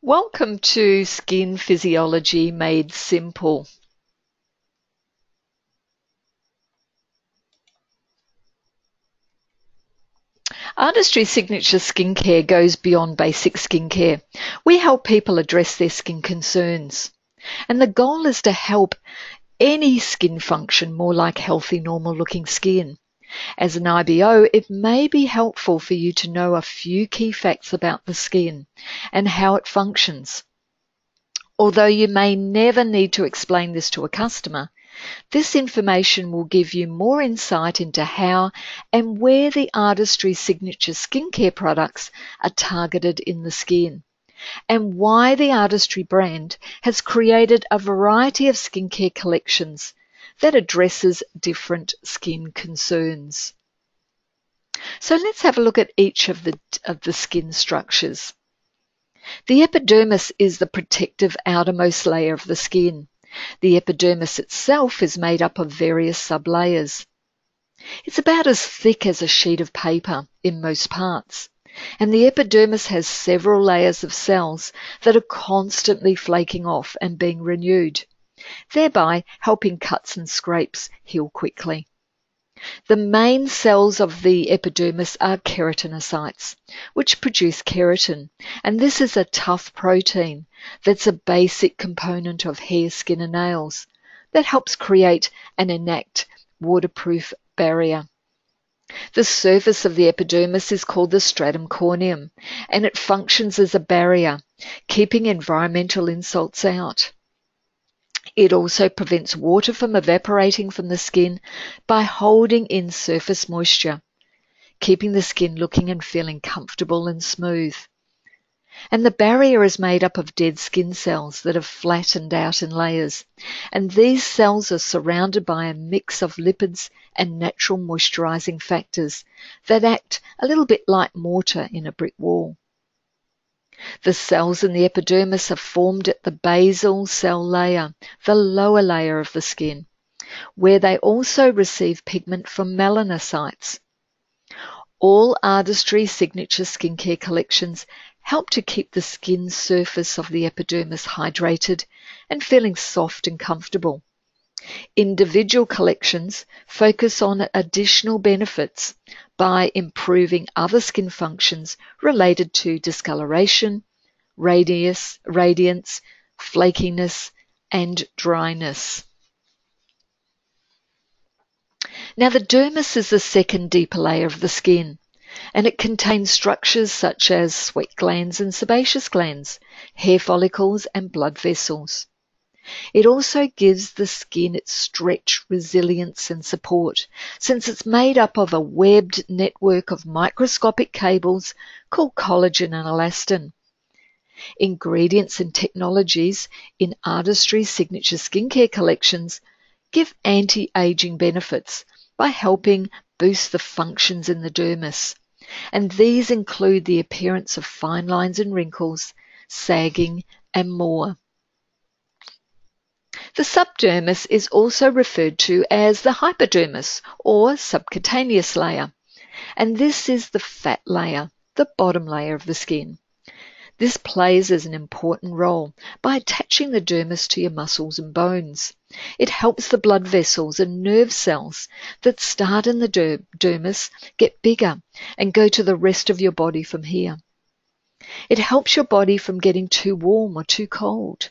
Welcome to Skin Physiology Made Simple. Artistry Signature Skincare goes beyond basic skincare. We help people address their skin concerns. And the goal is to help any skin function more like healthy, normal-looking skin. As an IBO, it may be helpful for you to know a few key facts about the skin and how it functions. Although you may never need to explain this to a customer, this information will give you more insight into how and where the Artistry Signature skincare products are targeted in the skin, and why the Artistry brand has created a variety of skincare collections that addresses different skin concerns. So let's have a look at each of the skin structures. The epidermis is the protective outermost layer of the skin. The epidermis itself is made up of various sublayers. It's about as thick as a sheet of paper in most parts, and the epidermis has several layers of cells that are constantly flaking off and being renewed, thereby helping cuts and scrapes heal quickly. The main cells of the epidermis are keratinocytes, which produce keratin, and this is a tough protein that's a basic component of hair, skin, and nails that helps create and enact waterproof barrier. The surface of the epidermis is called the stratum corneum, and it functions as a barrier, keeping environmental insults out. It also prevents water from evaporating from the skin by holding in surface moisture, keeping the skin looking and feeling comfortable and smooth. And the barrier is made up of dead skin cells that have flattened out in layers, and these cells are surrounded by a mix of lipids and natural moisturizing factors that act a little bit like mortar in a brick wall. The cells in the epidermis are formed at the basal cell layer, the lower layer of the skin, where they also receive pigment from melanocytes. All Artistry Signature skincare collections help to keep the skin surface of the epidermis hydrated and feeling soft and comfortable. Individual collections focus on additional benefits by improving other skin functions related to discoloration, radiance, flakiness, and dryness. Now, the dermis is the second deeper layer of the skin, and it contains structures such as sweat glands and sebaceous glands, hair follicles, and blood vessels. It also gives the skin its stretch, resilience, and support, since it's made up of a webbed network of microscopic cables called collagen and elastin. Ingredients and technologies in Artistry Signature skincare collections give anti-aging benefits by helping boost the functions in the dermis, and these include the appearance of fine lines and wrinkles, sagging, and more. The subdermis is also referred to as the hypodermis or subcutaneous layer, and this is the fat layer, the bottom layer of the skin. This plays as an important role by attaching the dermis to your muscles and bones. It helps the blood vessels and nerve cells that start in the dermis get bigger and go to the rest of your body from here. It helps your body from getting too warm or too cold.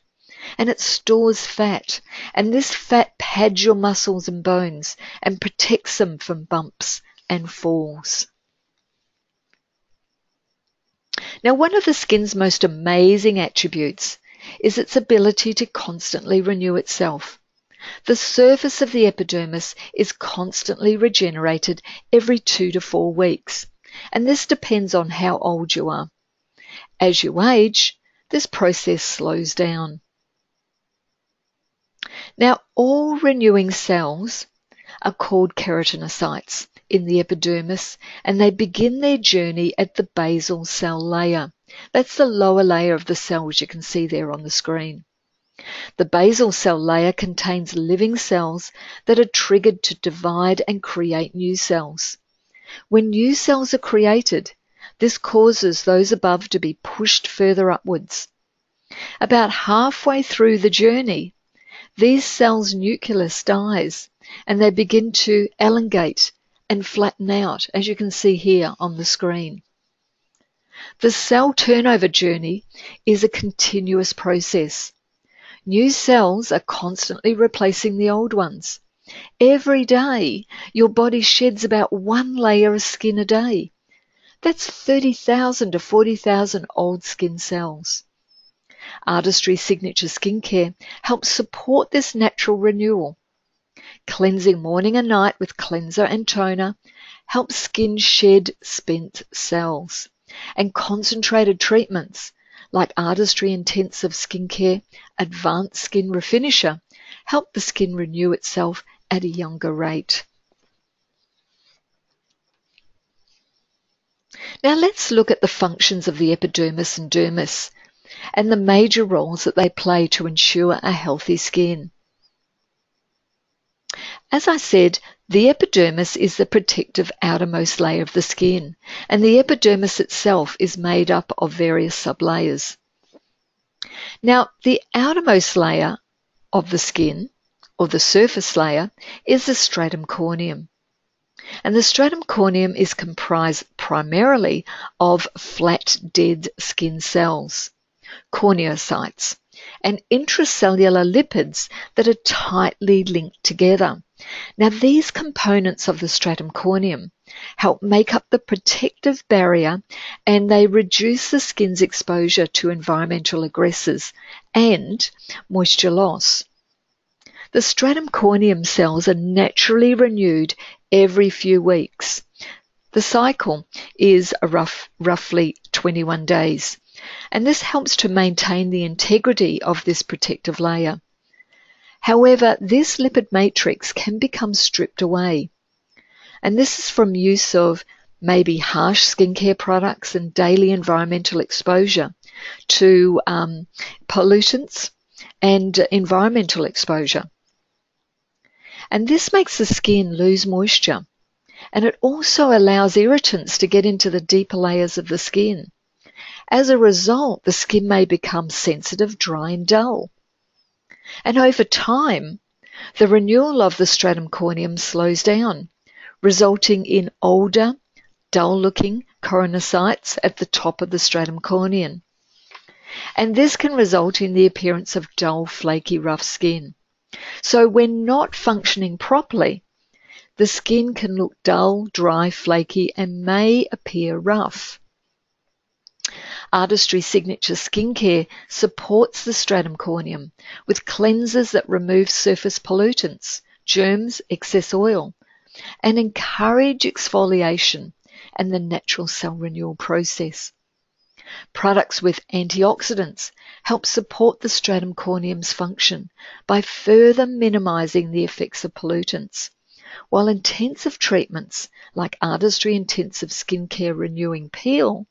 And it stores fat, and this fat pads your muscles and bones and protects them from bumps and falls. Now, one of the skin's most amazing attributes is its ability to constantly renew itself. The surface of the epidermis is constantly regenerated every 2 to 4 weeks, and this depends on how old you are. As you age, this process slows down. Now, all renewing cells are called keratinocytes in the epidermis, and they begin their journey at the basal cell layer. That's the lower layer of the cells you can see there on the screen. The basal cell layer contains living cells that are triggered to divide and create new cells. When new cells are created, this causes those above to be pushed further upwards. About halfway through the journey, these cells' nucleus dies and they begin to elongate and flatten out, as you can see here on the screen. The cell turnover journey is a continuous process. New cells are constantly replacing the old ones. Every day, your body sheds about 1 layer of skin a day. That's 30,000 to 40,000 old skin cells. Artistry Signature Skincare helps support this natural renewal. Cleansing morning and night with cleanser and toner helps skin shed spent cells. And concentrated treatments like Artistry Intensive Skincare Advanced Skin Refinisher help the skin renew itself at a younger rate. Now let's look at the functions of the epidermis and dermis and the major roles that they play to ensure a healthy skin. As I said, the epidermis is the protective outermost layer of the skin, and the epidermis itself is made up of various sublayers. Now, the outermost layer of the skin, or the surface layer, is the stratum corneum. And the stratum corneum is comprised primarily of flat, dead skin cells, corneocytes, and intracellular lipids that are tightly linked together. Now, these components of the stratum corneum help make up the protective barrier, and they reduce the skin's exposure to environmental aggressors and moisture loss. The stratum corneum cells are naturally renewed every few weeks. The cycle is roughly 21 days, and this helps to maintain the integrity of this protective layer. However, this lipid matrix can become stripped away, and this is from use of maybe harsh skincare products and daily environmental exposure to pollutants and environmental exposure. And this makes the skin lose moisture, and it also allows irritants to get into the deeper layers of the skin. As a result, the skin may become sensitive, dry, and dull. And over time, the renewal of the stratum corneum slows down, resulting in older, dull-looking coronocytes at the top of the stratum corneum. And this can result in the appearance of dull, flaky, rough skin. So when not functioning properly, the skin can look dull, dry, flaky, and may appear rough. Artistry Signature Skincare supports the stratum corneum with cleansers that remove surface pollutants, germs, excess oil, and encourage exfoliation and the natural cell renewal process. Products with antioxidants help support the stratum corneum's function by further minimizing the effects of pollutants, while intensive treatments like Artistry Intensive Skincare Renewing Peel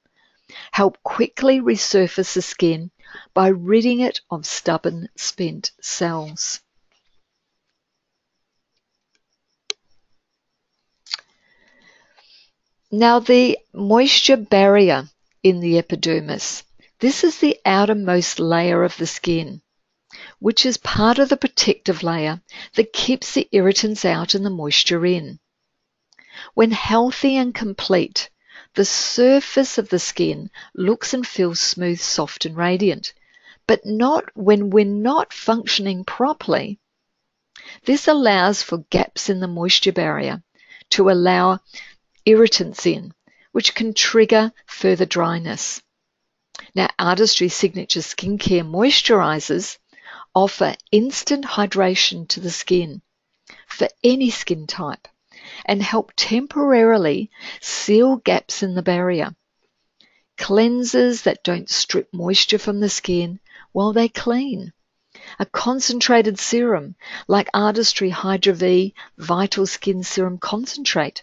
help quickly resurface the skin by ridding it of stubborn, spent cells. Now, the moisture barrier in the epidermis. This is the outermost layer of the skin, which is part of the protective layer that keeps the irritants out and the moisture in. When healthy and complete, the surface of the skin looks and feels smooth, soft, and radiant, but not when we're not functioning properly. This allows for gaps in the moisture barrier to allow irritants in, which can trigger further dryness. Now, Artistry Signature Skincare Moisturizers offer instant hydration to the skin for any skin type and help temporarily seal gaps in the barrier. Cleansers that don't strip moisture from the skin while they clean. A concentrated serum like Artistry Hydra V Vital Skin Serum Concentrate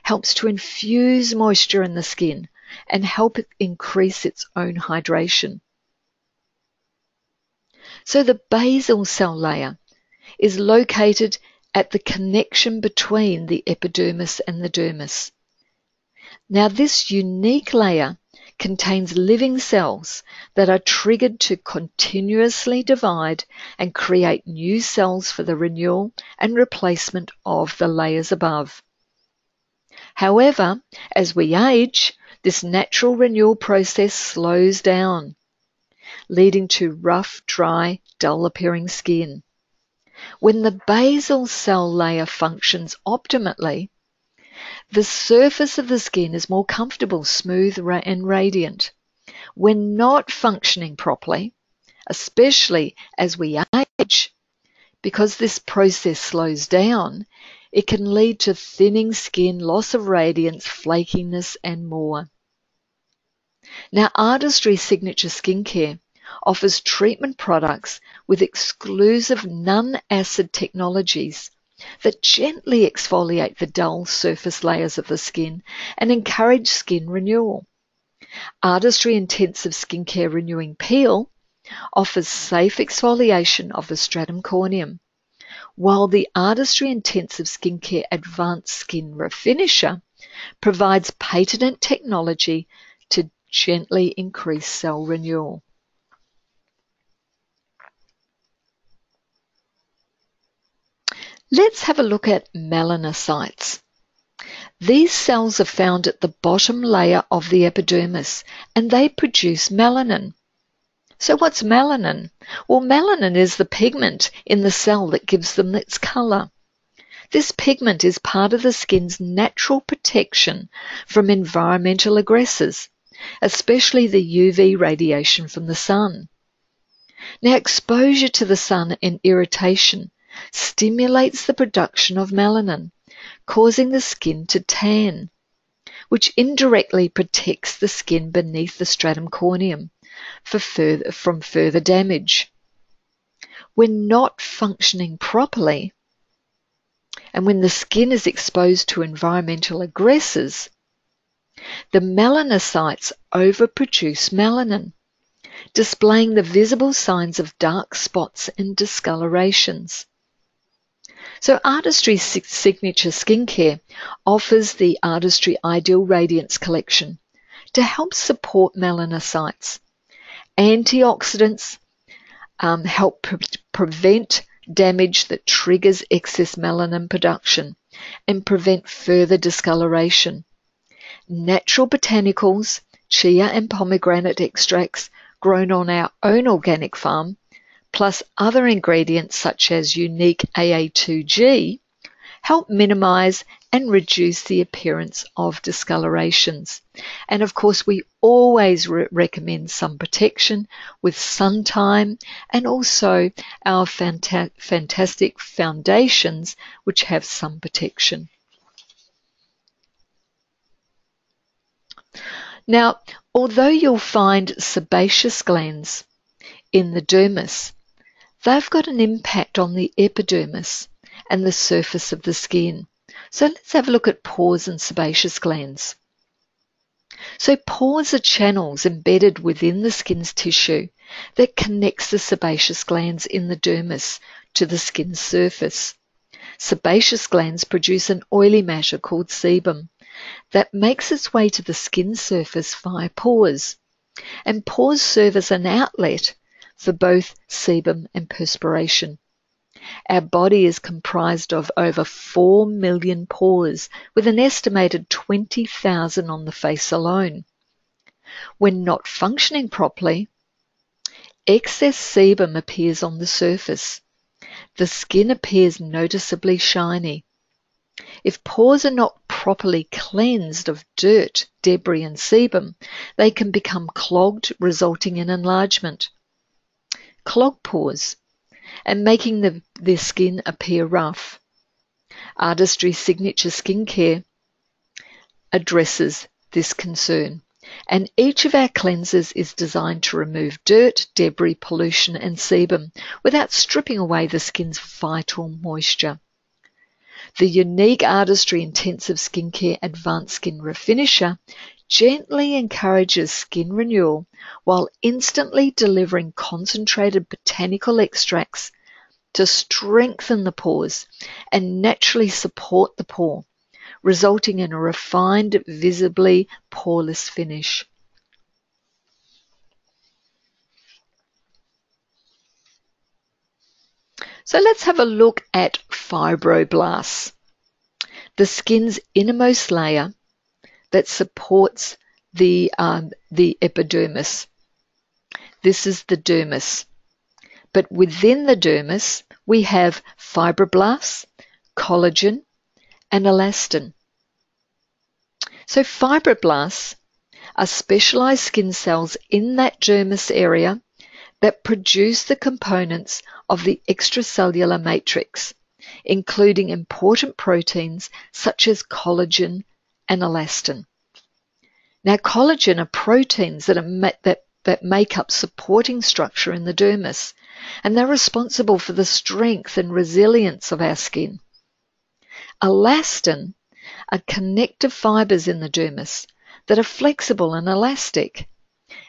helps to infuse moisture in the skin and help it increase its own hydration. So the basal cell layer is located at the connection between the epidermis and the dermis. Now, this unique layer contains living cells that are triggered to continuously divide and create new cells for the renewal and replacement of the layers above. However, as we age, this natural renewal process slows down, leading to rough, dry, dull-appearing skin. When the basal cell layer functions optimally, the surface of the skin is more comfortable, smooth, and radiant. When not functioning properly, especially as we age, because this process slows down, it can lead to thinning skin, loss of radiance, flakiness, and more. Now, Artistry Signature Skincare offers treatment products with exclusive non-acid technologies that gently exfoliate the dull surface layers of the skin and encourage skin renewal. Artistry Intensive Skincare Renewing Peel offers safe exfoliation of the stratum corneum, while the Artistry Intensive Skincare Advanced Skin Refinisher provides patented technology to gently increase cell renewal. Let's have a look at melanocytes. These cells are found at the bottom layer of the epidermis, and they produce melanin. So what's melanin? Well, melanin is the pigment in the cell that gives them its color. This pigment is part of the skin's natural protection from environmental aggressors, especially the UV radiation from the sun. Now, exposure to the sun and irritation stimulates the production of melanin, causing the skin to tan, which indirectly protects the skin beneath the stratum corneum from further damage. When not functioning properly, and when the skin is exposed to environmental aggressors, the melanocytes overproduce melanin, displaying the visible signs of dark spots and discolorations. So Artistry Signature Skincare offers the Artistry Ideal Radiance Collection to help support melanocytes. Antioxidants help prevent damage that triggers excess melanin production and prevent further discoloration. Natural botanicals, chia and pomegranate extracts grown on our own organic farm, plus other ingredients such as unique AA2G, help minimize and reduce the appearance of discolorations. And of course, we always recommend sun protection with sun time, and also our fantastic foundations which have sun protection. Now, although you'll find sebaceous glands in the dermis, they've got an impact on the epidermis and the surface of the skin. So let's have a look at pores and sebaceous glands. So pores are channels embedded within the skin's tissue that connects the sebaceous glands in the dermis to the skin's surface. Sebaceous glands produce an oily matter called sebum that makes its way to the skin surface via pores. And pores serve as an outlet for both sebum and perspiration. Our body is comprised of over 4 million pores, with an estimated 20,000 on the face alone. When not functioning properly, excess sebum appears on the surface. The skin appears noticeably shiny. If pores are not properly cleansed of dirt, debris, and sebum, they can become clogged, resulting in enlargement. Clogged pores and making the skin appear rough. Artistry Signature Skincare addresses this concern, and each of our cleansers is designed to remove dirt, debris, pollution, and sebum without stripping away the skin's vital moisture. The unique Artistry Intensive Skincare Advanced Skin Refinisher gently encourages skin renewal while instantly delivering concentrated botanical extracts to strengthen the pores and naturally support the pore, resulting in a refined, visibly poreless finish. So let's have a look at fibroblasts, the skin's innermost layer that supports the epidermis. This is the dermis. But within the dermis, we have fibroblasts, collagen, and elastin. So fibroblasts are specialized skin cells in that dermis area that produce the components of the extracellular matrix, including important proteins such as collagen and elastin. Now, collagen are proteins that make up supporting structure in the dermis, and they're responsible for the strength and resilience of our skin. Elastin are connective fibers in the dermis that are flexible and elastic,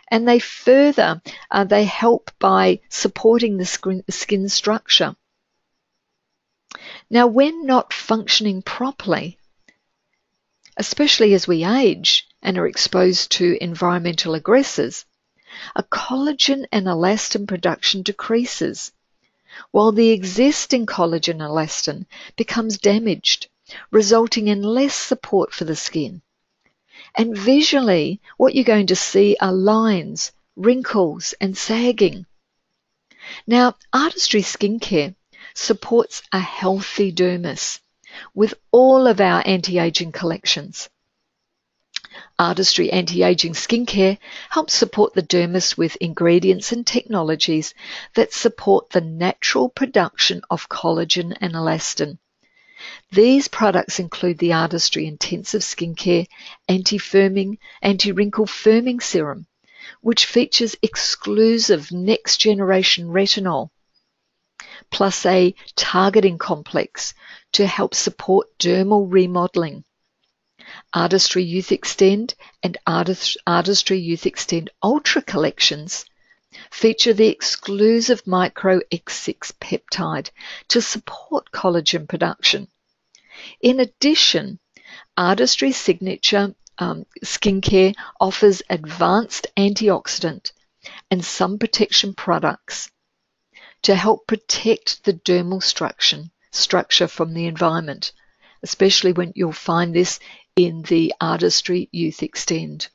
and they help by supporting the skin structure. Now, when not functioning properly, especially as we age and are exposed to environmental aggressors, a collagen and elastin production decreases, while the existing collagen and elastin becomes damaged, resulting in less support for the skin. And visually, what you're going to see are lines, wrinkles, and sagging. Now, Artistry Skincare supports a healthy dermis with all of our anti-aging collections. Artistry Anti-Aging Skincare helps support the dermis with ingredients and technologies that support the natural production of collagen and elastin. These products include the Artistry Intensive Skincare Anti-Firming, Anti-Wrinkle Firming Serum, which features exclusive next-generation retinol, plus a targeting complex to help support dermal remodeling. Artistry Youth Extend and Artistry Youth Extend Ultra collections feature the exclusive Micro X6 peptide to support collagen production. In addition, Artistry Signature Skincare offers advanced antioxidant and sun protection products to help protect the dermal structure from the environment, especially when you'll find this in the Artistry Youth Extend.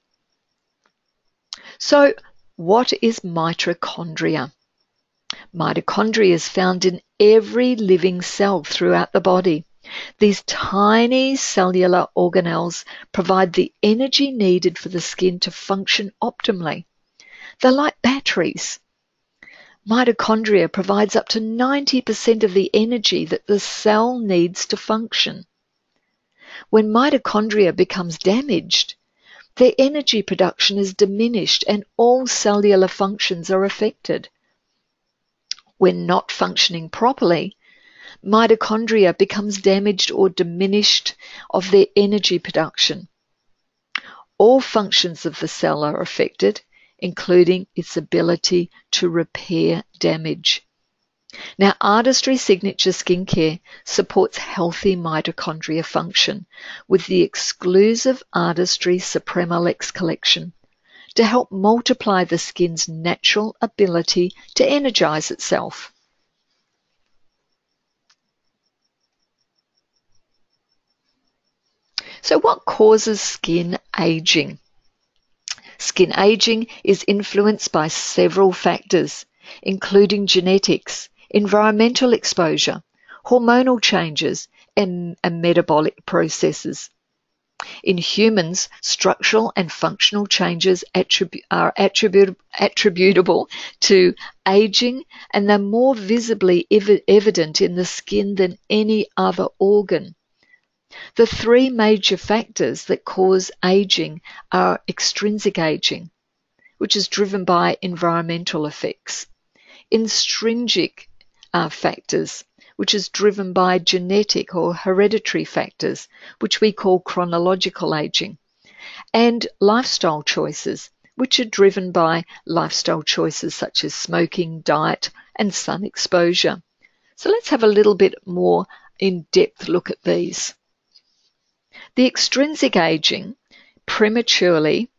So, what is mitochondria? Mitochondria is found in every living cell throughout the body. These tiny cellular organelles provide the energy needed for the skin to function optimally. They're like batteries. Mitochondria provides up to 90% of the energy that the cell needs to function. When mitochondria becomes damaged, their energy production is diminished and all cellular functions are affected. When not functioning properly, mitochondria becomes damaged or diminished of their energy production. All functions of the cell are affected, including its ability to repair damage. Now, Artistry Signature Skincare supports healthy mitochondria function with the exclusive Artistry Supremalex collection to help multiply the skin's natural ability to energize itself. So what causes skin aging? Skin aging is influenced by several factors, including genetics, environmental exposure, hormonal changes, and metabolic processes. In humans, structural and functional changes are attributable to aging, and they're more visibly evident in the skin than any other organ. The three major factors that cause aging are extrinsic aging, which is driven by environmental effects, intrinsic factors, which is driven by genetic or hereditary factors, which we call chronological aging, and lifestyle choices, which are driven by lifestyle choices such as smoking, diet, and sun exposure. So let's have a little bit more in-depth look at these. The extrinsic aging prematurely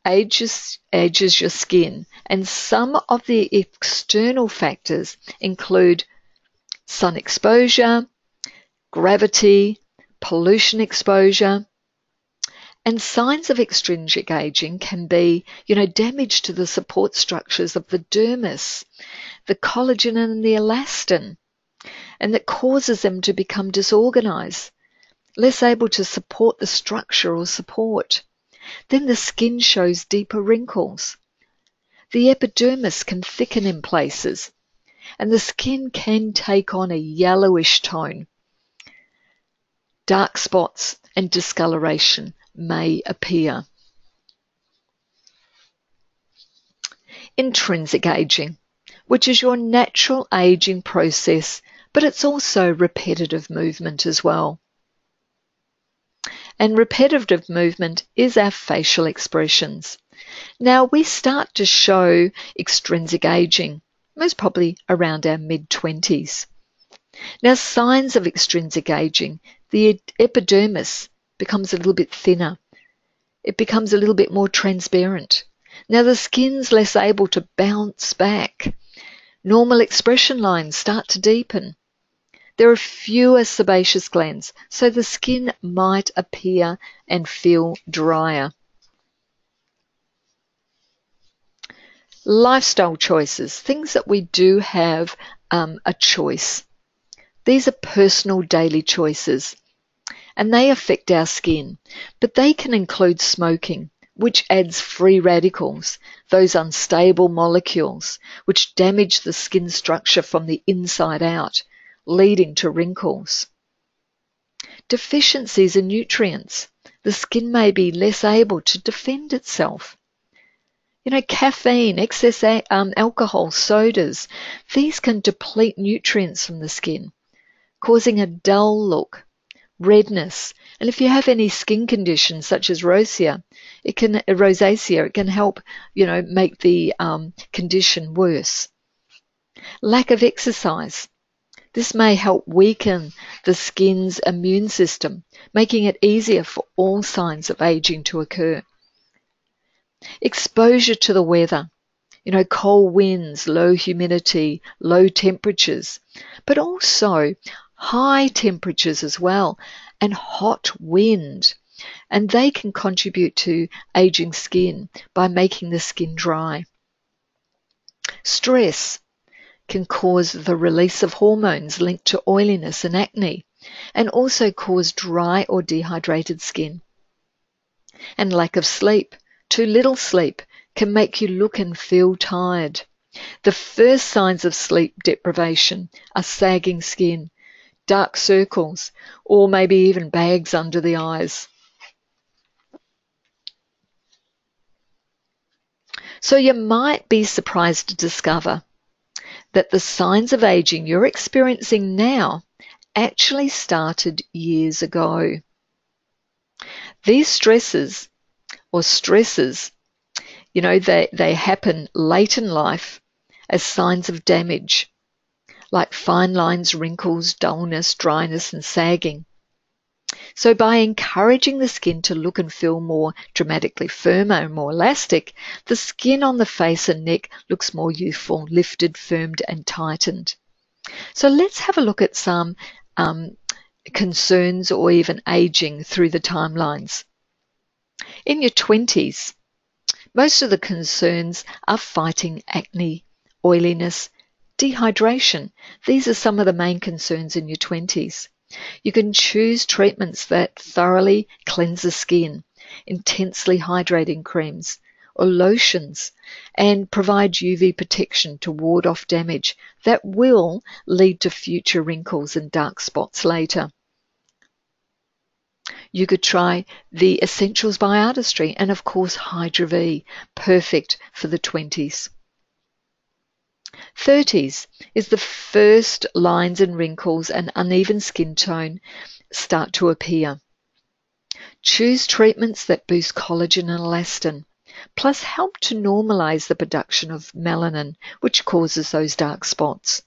ages your skin, and some of the external factors include sun exposure, gravity, pollution exposure. And signs of extrinsic aging can be, damage to the support structures of the dermis, the collagen and the elastin, and that causes them to become disorganized, less able to support the structure or support. Then the skin shows deeper wrinkles. The epidermis can thicken in places, and the skin can take on a yellowish tone. Dark spots and discoloration may appear. Intrinsic aging, which is your natural aging process, but it's also repetitive movement as well. And repetitive movement is our facial expressions. Now we start to show extrinsic aging, most probably around our mid-20s. Now signs of extrinsic aging, the epidermis becomes a little bit thinner. It becomes a little bit more transparent. Now the skin's less able to bounce back. Normal expression lines start to deepen. There are fewer sebaceous glands, so the skin might appear and feel drier. Lifestyle choices, things that we do have a choice. These are personal daily choices, and they affect our skin, but they can include smoking, which adds free radicals, those unstable molecules, which damage the skin structure from the inside out, leading to wrinkles. Deficiencies in nutrients. The skin may be less able to defend itself. Caffeine, excess alcohol, sodas, these can deplete nutrients from the skin, causing a dull look, redness, and if you have any skin conditions such as rosacea, it can help, make the condition worse. Lack of exercise. This may help weaken the skin's immune system, making it easier for all signs of aging to occur. Exposure to the weather. Cold winds, low humidity, low temperatures, but also high temperatures as well, and hot wind. And they can contribute to aging skin by making the skin dry. Stress can cause the release of hormones linked to oiliness and acne, and also cause dry or dehydrated skin. And lack of sleep, too little sleep, can make you look and feel tired. The first signs of sleep deprivation are sagging skin, dark circles, or maybe even bags under the eyes. So you might be surprised to discover that the signs of aging you're experiencing now actually started years ago. These stresses, they happen late in life as signs of damage, like fine lines, wrinkles, dullness, dryness, and sagging. So by encouraging the skin to look and feel more dramatically firmer and more elastic, the skin on the face and neck looks more youthful, lifted, firmed, and tightened. So let's have a look at some concerns or even aging through the timelines. In your 20s, most of the concerns are fighting acne, oiliness, dehydration. These are some of the main concerns in your 20s. You can choose treatments that thoroughly cleanse the skin, intensely hydrating creams or lotions, and provide UV protection to ward off damage that will lead to future wrinkles and dark spots later. You could try the Essentials by Artistry and, of course, Hydra V, perfect for the 20s. 30s is the first lines and wrinkles and uneven skin tone start to appear. Choose treatments that boost collagen and elastin, plus help to normalize the production of melanin, which causes those dark spots.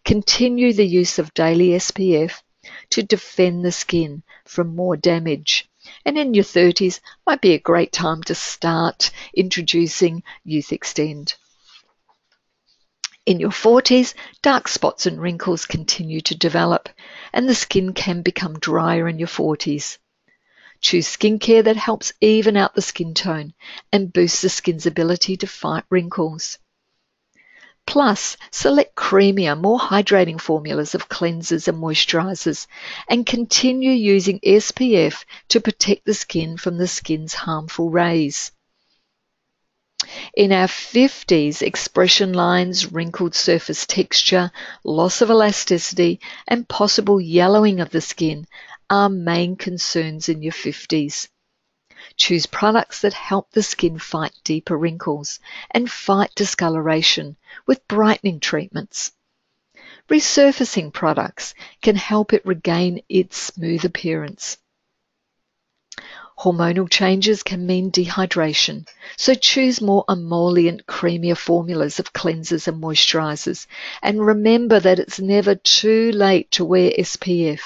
Continue the use of daily SPF to defend the skin from more damage. And in your 30s might be a great time to start introducing Youth Extend. In your 40s, dark spots and wrinkles continue to develop, and the skin can become drier in your 40s. Choose skincare that helps even out the skin tone and boosts the skin's ability to fight wrinkles. Plus, select creamier, more hydrating formulas of cleansers and moisturizers, and continue using SPF to protect the skin from the skin's harmful rays. In our 50s, expression lines, wrinkled surface texture, loss of elasticity, and possible yellowing of the skin are main concerns in your 50s. Choose products that help the skin fight deeper wrinkles and fight discoloration with brightening treatments. Resurfacing products can help it regain its smooth appearance. Hormonal changes can mean dehydration, so choose more emollient, creamier formulas of cleansers and moisturizers. And remember that it's never too late to wear SPF.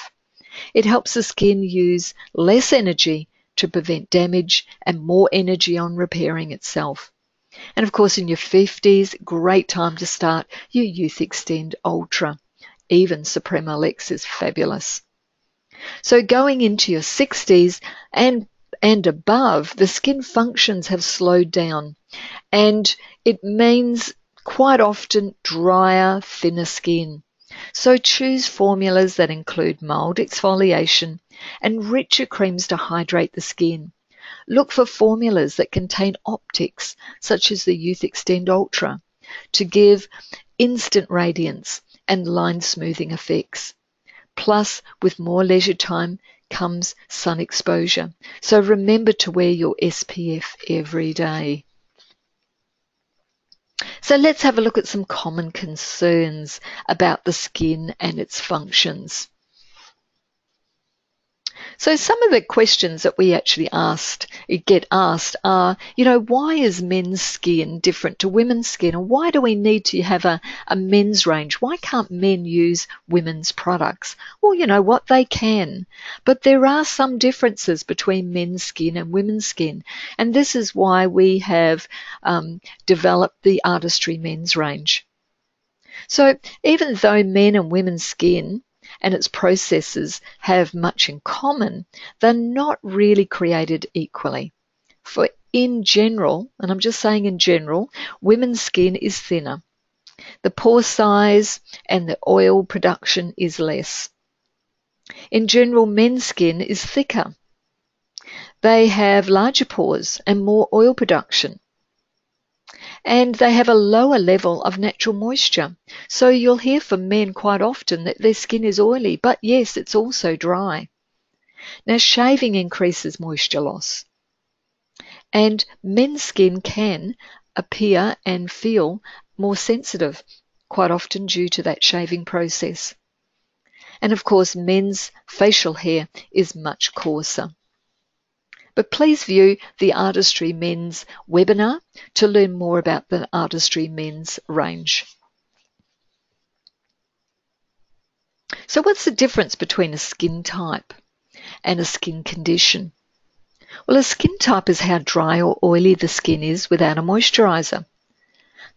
It helps the skin use less energy to prevent damage and more energy on repairing itself. And of course, in your 50s, great time to start your Youth Extend Ultra. Even Suprema Lex is fabulous. So going into your 60s and above, the skin functions have slowed down, and it means quite often drier, thinner skin. So choose formulas that include mild exfoliation and richer creams to hydrate the skin. Look for formulas that contain optics, such as the Youth Extend Ultra, to give instant radiance and line smoothing effects. Plus, with more leisure time comes sun exposure. So remember to wear your SPF every day. So let's have a look at some common concerns about the skin and its functions. So some of the questions that we actually get asked are, why is men's skin different to women's skin? And why do we need to have a men's range? Why can't men use women's products? Well, you know what? They can. But there are some differences between men's skin and women's skin. And this is why we have developed the Artistry men's range. So even though men and women's skin and its processes have much in common, they're not really created equally. For in general, and I'm just saying in general, women's skin is thinner. The pore size and the oil production is less. In general, men's skin is thicker. They have larger pores and more oil production. And they have a lower level of natural moisture. So you'll hear from men quite often that their skin is oily, but yes, it's also dry. Now, shaving increases moisture loss. And men's skin can appear and feel more sensitive, quite often due to that shaving process. And of course, men's facial hair is much coarser. But please view the Artistry Men's webinar to learn more about the Artistry Men's range. So what's the difference between a skin type and a skin condition? Well, a skin type is how dry or oily the skin is without a moisturizer.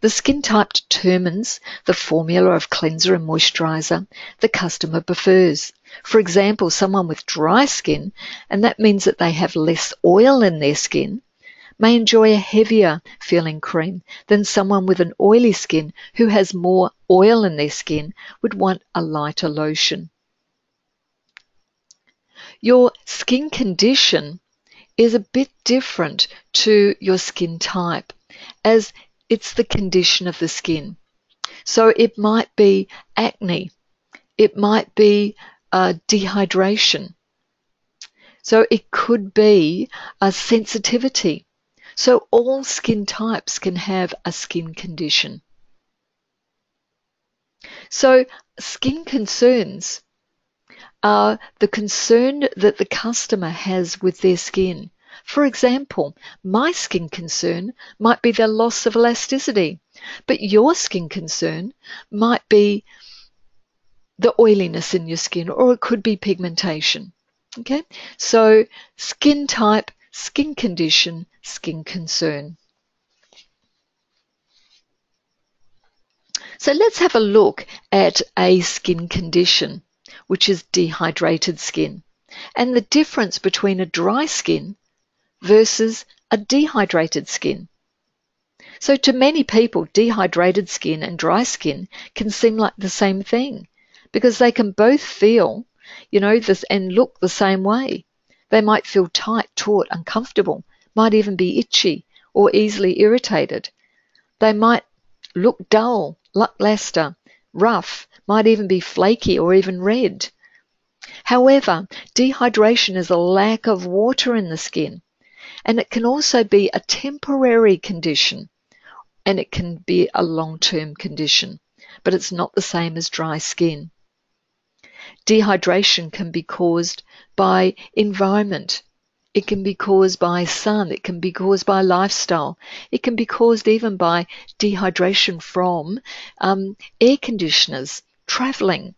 The skin type determines the formula of cleanser and moisturizer the customer prefers. For example, someone with dry skin, and that means that they have less oil in their skin, may enjoy a heavier feeling cream than someone with an oily skin who has more oil in their skin would want a lighter lotion. Your skin condition is a bit different to your skin type, as it's the condition of the skin. So it might be acne, it might be dehydration. So it could be a sensitivity. So all skin types can have a skin condition. So skin concerns are the concern that the customer has with their skin. For example, my skin concern might be the loss of elasticity, but your skin concern might be the oiliness in your skin, or it could be pigmentation. Okay, so skin type, skin condition, skin concern. So let's have a look at a skin condition, which is dehydrated skin, and the difference between a dry skin versus a dehydrated skin. So to many people, dehydrated skin and dry skin can seem like the same thing because they can both feel, this and look the same way. They might feel tight, taut, uncomfortable, might even be itchy or easily irritated. They might look dull, lackluster, rough, might even be flaky or even red. However, dehydration is a lack of water in the skin, and it can also be a temporary condition, and it can be a long-term condition, but it's not the same as dry skin. Dehydration can be caused by environment. It can be caused by sun. It can be caused by lifestyle. It can be caused even by dehydration from air conditioners, traveling.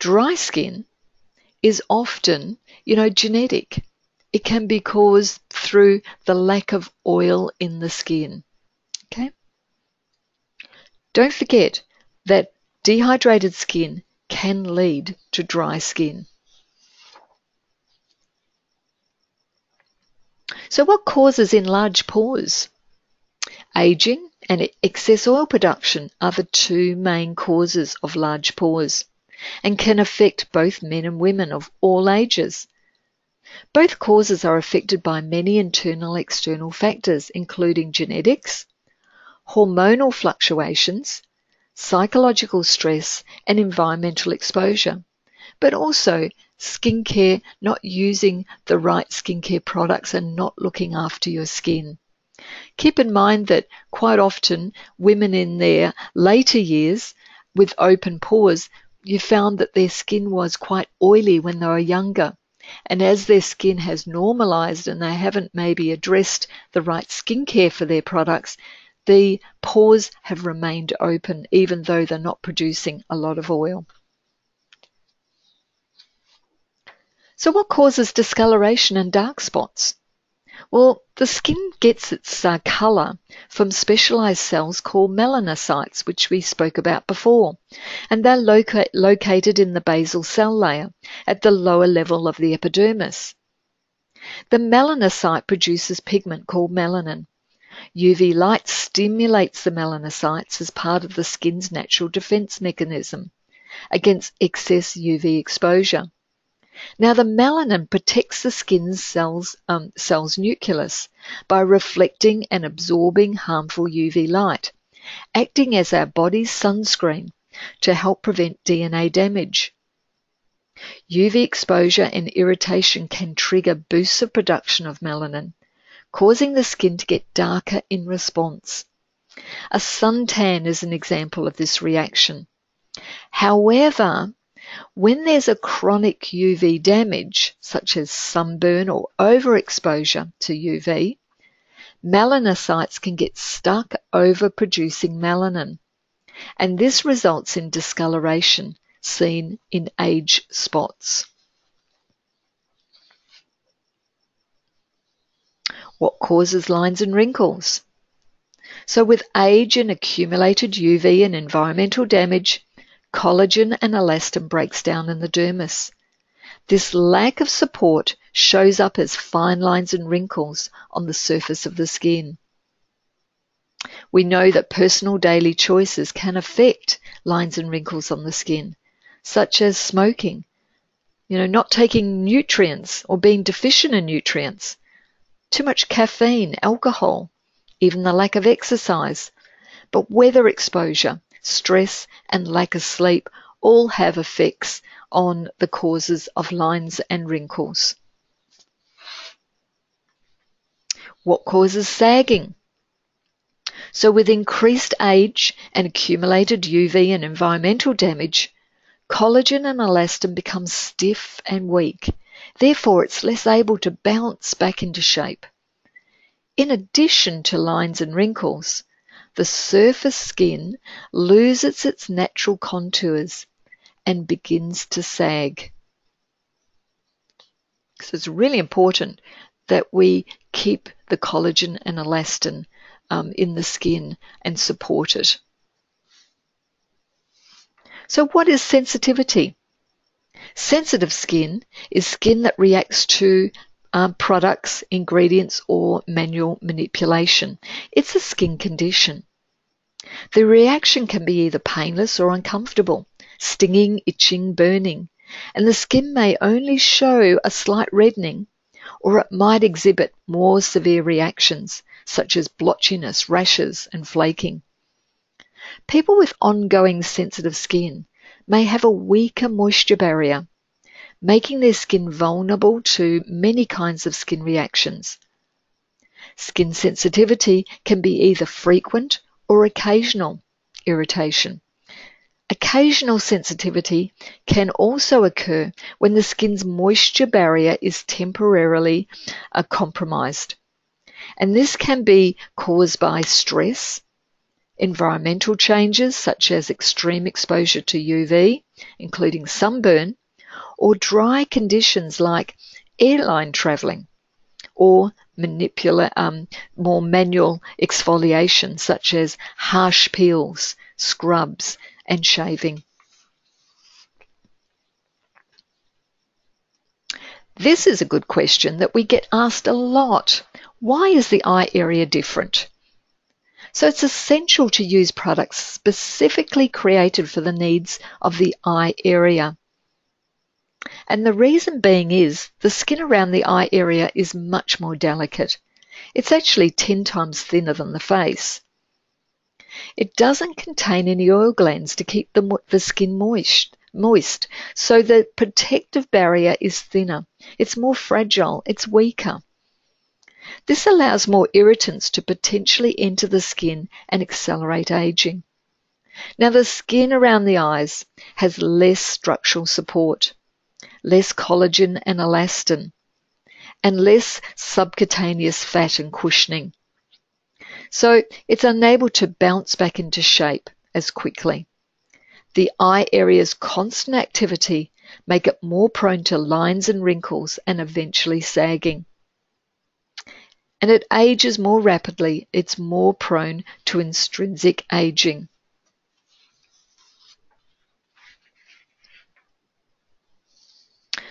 Dry skin is often, genetic. It can be caused through the lack of oil in the skin. Okay? Don't forget that dehydrated skin can lead to dry skin. So what causes enlarged pores? Aging and excess oil production are the two main causes of large pores and can affect both men and women of all ages. Both causes are affected by many internal external factors, including genetics, hormonal fluctuations, psychological stress, and environmental exposure, but also skincare, not using the right skincare products and not looking after your skin. Keep in mind that quite often women in their later years with open pores, you found that their skin was quite oily when they were younger. And as their skin has normalized and they haven't maybe addressed the right skincare for their products, the pores have remained open even though they're not producing a lot of oil. So what causes discoloration and dark spots? Well, the skin gets its color from specialized cells called melanocytes, which we spoke about before, and they're located in the basal cell layer at the lower level of the epidermis. The melanocyte produces pigment called melanin. UV light stimulates the melanocytes as part of the skin's natural defense mechanism against excess UV exposure. Now, the melanin protects the skin's cell's nucleus by reflecting and absorbing harmful UV light, acting as our body's sunscreen to help prevent DNA damage. UV exposure and irritation can trigger boosts of production of melanin, causing the skin to get darker in response. A suntan is an example of this reaction. However, when there's a chronic UV damage, such as sunburn or overexposure to UV, melanocytes can get stuck overproducing melanin, and this results in discoloration seen in age spots. What causes lines and wrinkles? So with age and accumulated UV and environmental damage, collagen and elastin breaks down in the dermis. This lack of support shows up as fine lines and wrinkles on the surface of the skin. We know that personal daily choices can affect lines and wrinkles on the skin, such as smoking, not taking nutrients or being deficient in nutrients, too much caffeine, alcohol, even the lack of exercise. But weather exposure, stress, and lack of sleep all have effects on the causes of lines and wrinkles. What causes sagging? So with increased age and accumulated UV and environmental damage, collagen and elastin become stiff and weak. Therefore, it's less able to bounce back into shape. In addition to lines and wrinkles, the surface skin loses its natural contours and begins to sag. So it's really important that we keep the collagen and elastin in the skin and support it. So what is sensitivity? Sensitive skin is skin that reacts to products, ingredients, or manual manipulation. It's a skin condition. The reaction can be either painless or uncomfortable, stinging, itching, burning, and the skin may only show a slight reddening, or it might exhibit more severe reactions, such as blotchiness, rashes, and flaking. People with ongoing sensitive skin may have a weaker moisture barrier, making their skin vulnerable to many kinds of skin reactions. Skin sensitivity can be either frequent or occasional irritation. Occasional sensitivity can also occur when the skin's moisture barrier is temporarily compromised. And this can be caused by stress, environmental changes such as extreme exposure to UV, including sunburn, or dry conditions like airline traveling, or more manual exfoliation such as harsh peels, scrubs, and shaving. This is a good question that we get asked a lot. Why is the eye area different? So it's essential to use products specifically created for the needs of the eye area. And the reason being is the skin around the eye area is much more delicate. It's actually 10 times thinner than the face. It doesn't contain any oil glands to keep the skin moist, so the protective barrier is thinner. It's more fragile, it's weaker. This allows more irritants to potentially enter the skin and accelerate aging. Now, the skin around the eyes has less structural support, less collagen and elastin, and less subcutaneous fat and cushioning. So it's unable to bounce back into shape as quickly. The eye area's constant activity make it more prone to lines and wrinkles and eventually sagging. And it ages more rapidly. It's more prone to intrinsic aging.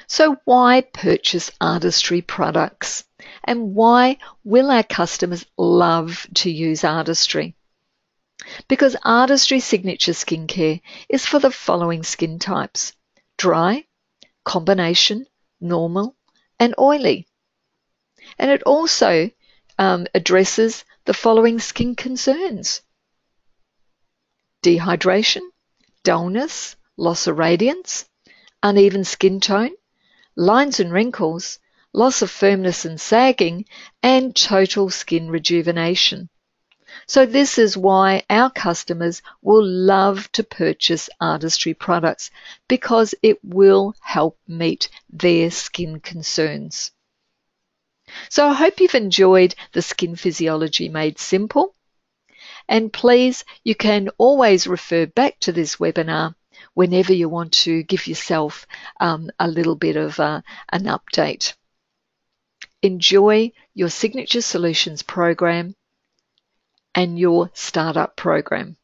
So why purchase Artistry products? And why will our customers love to use Artistry? Because Artistry Signature Skincare is for the following skin types: dry, combination, normal, and oily. And it also addresses the following skin concerns: dehydration, dullness, loss of radiance, uneven skin tone, lines and wrinkles, loss of firmness and sagging, and total skin rejuvenation. So this is why our customers will love to purchase Artistry products, because it will help meet their skin concerns. So I hope you've enjoyed the Skin Physiology Made Simple. And please, you can always refer back to this webinar whenever you want to give yourself a little bit of an update. Enjoy your Signature Solutions program and your startup program.